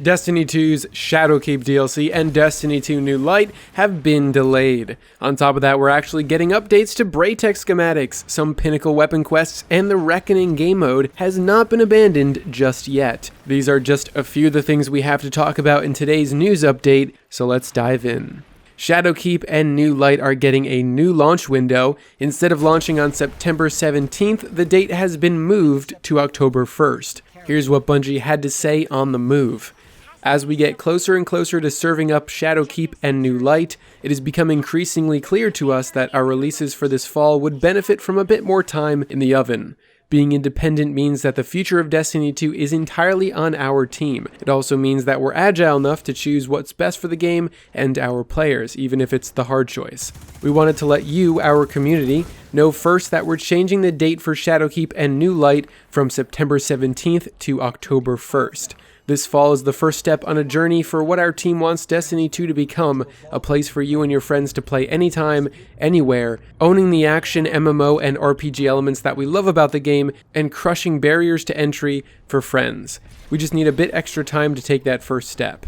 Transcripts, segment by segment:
Destiny 2's Shadowkeep DLC and Destiny 2 New Light have been delayed. On top of that, we're actually getting updates to Braytech Schematics, some Pinnacle weapon quests, and the Reckoning game mode has not been abandoned just yet. These are just a few of the things we have to talk about in today's news update, so let's dive in. Shadowkeep and New Light are getting a new launch window. Instead of launching on September 17th, the date has been moved to October 1st. Here's what Bungie had to say on the move. As we get closer and closer to serving up Shadowkeep and New Light, it has become increasingly clear to us that our releases for this fall would benefit from a bit more time in the oven. Being independent means that the future of Destiny 2 is entirely on our team. It also means that we're agile enough to choose what's best for the game and our players, even if it's the hard choice. We wanted to let you, our community, know first that we're changing the date for Shadowkeep and New Light from September 17th to October 1st. This fall is the first step on a journey for what our team wants Destiny 2 to become, a place for you and your friends to play anytime, anywhere, owning the action, MMO, and RPG elements that we love about the game, and crushing barriers to entry for friends. We just need a bit extra time to take that first step.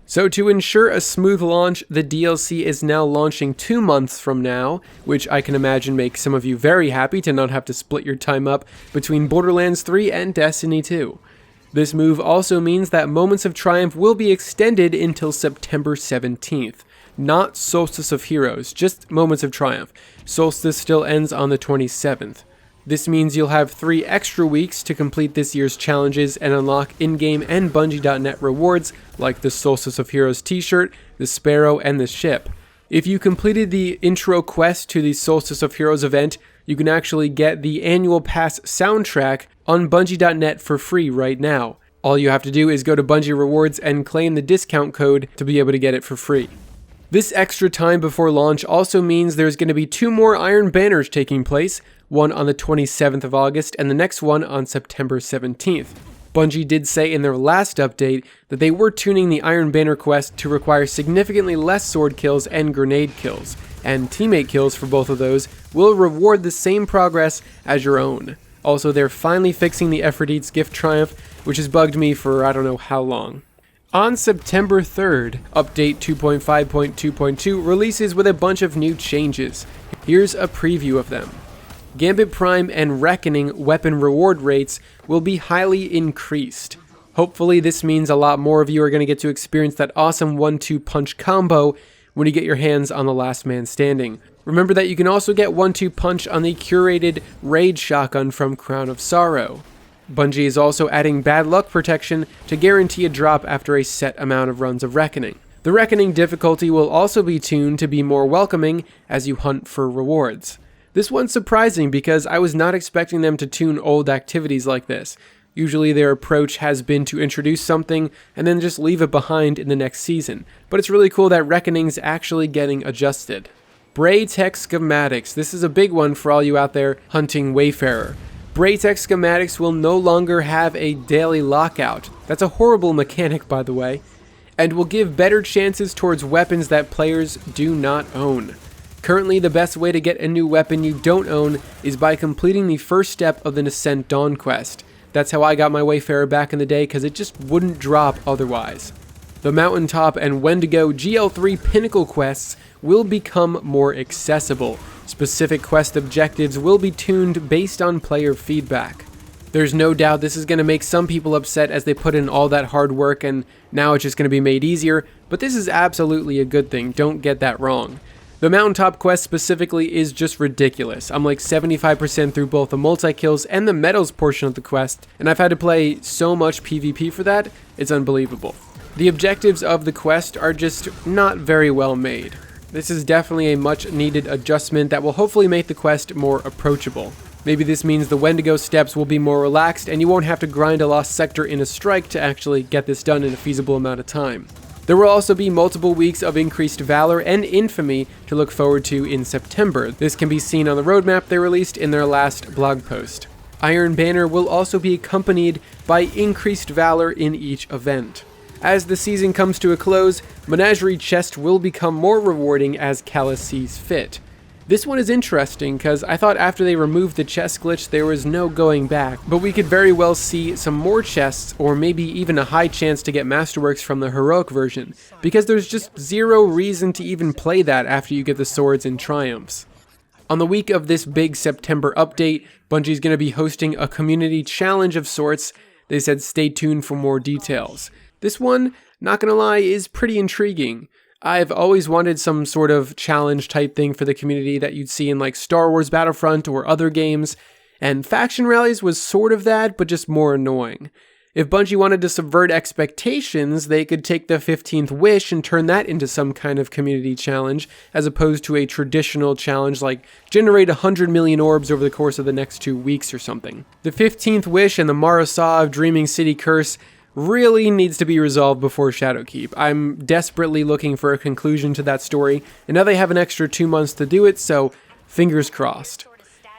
So to ensure a smooth launch, the DLC is now launching 2 months from now, which I can imagine makes some of you very happy to not have to split your time up between Borderlands 3 and Destiny 2. This move also means that Moments of Triumph will be extended until September 17th. Not Solstice of Heroes, just Moments of Triumph. Solstice still ends on the 27th. This means you'll have 3 extra weeks to complete this year's challenges and unlock in-game and Bungie.net rewards like the Solstice of Heroes t-shirt, the Sparrow, and the ship. If you completed the intro quest to the Solstice of Heroes event, you can actually get the annual pass soundtrack on Bungie.net for free right now. All you have to do is go to Bungie Rewards and claim the discount code to be able to get it for free. This extra time before launch also means there's going to be 2 more Iron Banners taking place, one on the 27th of August and the next one on September 17th. Bungie did say in their last update that they were tuning the Iron Banner quest to require significantly less sword kills and grenade kills, and teammate kills for both of those will reward the same progress as your own. Also, they're finally fixing the Effort Eats Gift Triumph, which has bugged me for I don't know how long. On September 3rd, Update 2.5.2.2 releases with a bunch of new changes. Here's a preview of them. Gambit Prime and Reckoning weapon reward rates will be highly increased. Hopefully this means a lot more of you are going to get to experience that awesome 1-2 punch combo when you get your hands on the Last Man Standing. Remember that you can also get 1-2 punch on the curated Raid shotgun from Crown of Sorrow. Bungie is also adding bad luck protection to guarantee a drop after a set amount of runs of Reckoning. The Reckoning difficulty will also be tuned to be more welcoming as you hunt for rewards. This one's surprising because I was not expecting them to tune old activities like this. Usually their approach has been to introduce something and then just leave it behind in the next season, but it's really cool that Reckoning's actually getting adjusted. Braytech Schematics. This is a big one for all you out there hunting Wayfarer. Braytech Schematics will no longer have a daily lockout. That's a horrible mechanic, by the way, and will give better chances towards weapons that players do not own. Currently, the best way to get a new weapon you don't own is by completing the first step of the Nascent Dawn quest. That's how I got my Wayfarer back in the day because it just wouldn't drop otherwise. The Mountaintop and Wendigo GL3 Pinnacle quests will become more accessible. Specific quest objectives will be tuned based on player feedback. There's no doubt this is going to make some people upset as they put in all that hard work and now it's just going to be made easier, but this is absolutely a good thing, don't get that wrong. The Mountaintop quest specifically is just ridiculous. I'm like 75% through both the multi-kills and the medals portion of the quest, and I've had to play so much PvP for that, it's unbelievable. The objectives of the quest are just not very well made. This is definitely a much needed adjustment that will hopefully make the quest more approachable. Maybe this means the Wendigo steps will be more relaxed and you won't have to grind a lost sector in a strike to actually get this done in a feasible amount of time. There will also be multiple weeks of increased Valor and Infamy to look forward to in September. This can be seen on the roadmap they released in their last blog post. Iron Banner will also be accompanied by increased Valor in each event. As the season comes to a close, Menagerie chest will become more rewarding as Callus sees fit. This one is interesting because I thought after they removed the chest glitch there was no going back, but we could very well see some more chests or maybe even a high chance to get Masterworks from the heroic version, because there's just zero reason to even play that after you get the swords and triumphs. On the week of this big September update, Bungie's going to be hosting a community challenge of sorts. They said stay tuned for more details. This one, not gonna lie, is pretty intriguing. I've always wanted some sort of challenge type thing for the community that you'd see in like Star Wars Battlefront or other games, and Faction Rallies was sort of that, but just more annoying. If Bungie wanted to subvert expectations, they could take the 15th Wish and turn that into some kind of community challenge, as opposed to a traditional challenge like generate 100 million orbs over the course of the next 2 weeks or something. The 15th Wish and the Marasov Dreaming City Curse really needs to be resolved before Shadowkeep. I'm desperately looking for a conclusion to that story, and now they have an extra 2 months to do it, so fingers crossed.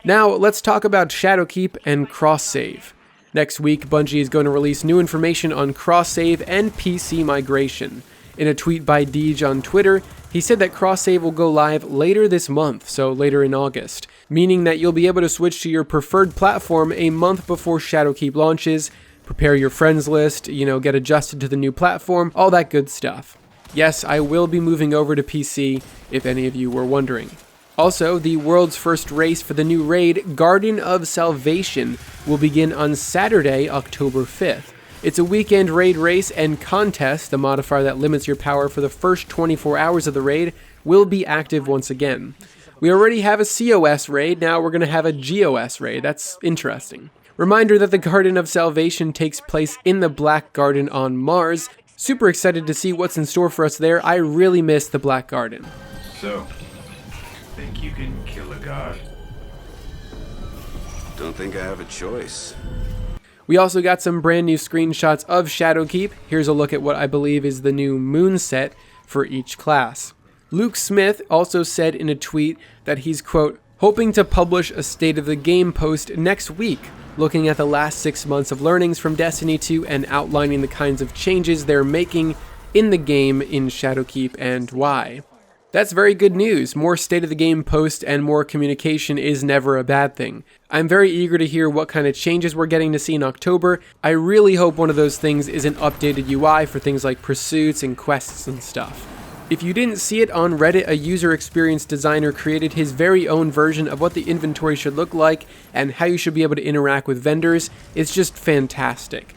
Now, let's talk about Shadowkeep and cross-save. Next week, Bungie is going to release new information on cross-save and PC migration. In a tweet by Deej on Twitter, he said that cross-save will go live later this month, so later in August, meaning that you'll be able to switch to your preferred platform a month before Shadowkeep launches, prepare your friends list, get adjusted to the new platform, all that good stuff. Yes, I will be moving over to PC, if any of you were wondering. Also, the world's first race for the new raid, Garden of Salvation, will begin on Saturday, October 5th. It's a weekend raid race and contest, the modifier that limits your power for the first 24 hours of the raid, will be active once again. We already have a COS raid, now we're going to have a GOS raid. That's interesting. Reminder that the Garden of Salvation takes place in the Black Garden on Mars. Super excited to see what's in store for us there. I really miss the Black Garden. So, think you can kill a god? Don't think I have a choice. We also got some brand new screenshots of Shadowkeep. Here's a look at what I believe is the new moon set for each class. Luke Smith also said in a tweet that he's, quote, hoping to publish a State of the Game post next week, looking at the last 6 months of learnings from Destiny 2 and outlining the kinds of changes they're making in the game in Shadowkeep and why. That's very good news. More State of the Game posts and more communication is never a bad thing. I'm very eager to hear what kind of changes we're getting to see in October. I really hope one of those things is an updated UI for things like pursuits and quests and stuff. If you didn't see it on Reddit, a user experience designer created his very own version of what the inventory should look like and how you should be able to interact with vendors. It's just fantastic.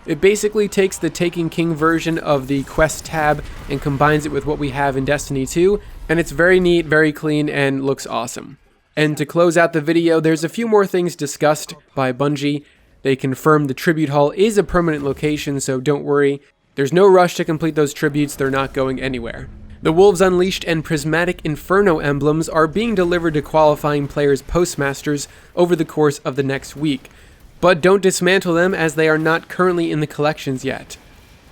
It basically takes the Taken King version of the quest tab and combines it with what we have in Destiny 2, and it's very neat, very clean, and looks awesome. And to close out the video, there's a few more things discussed by Bungie. They confirmed the tribute hall is a permanent location, so don't worry. There's no rush to complete those tributes, they're not going anywhere. The Wolves Unleashed and Prismatic Inferno emblems are being delivered to qualifying players' postmasters over the course of the next week, but don't dismantle them as they are not currently in the collections yet.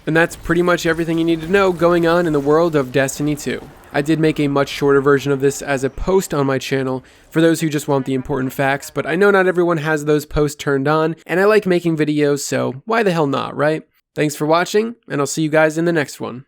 And that's pretty much everything you need to know going on in the world of Destiny 2. I did make a much shorter version of this as a post on my channel for those who just want the important facts, but I know not everyone has those posts turned on, and I like making videos, so why the hell not, right? Thanks for watching, and I'll see you guys in the next one.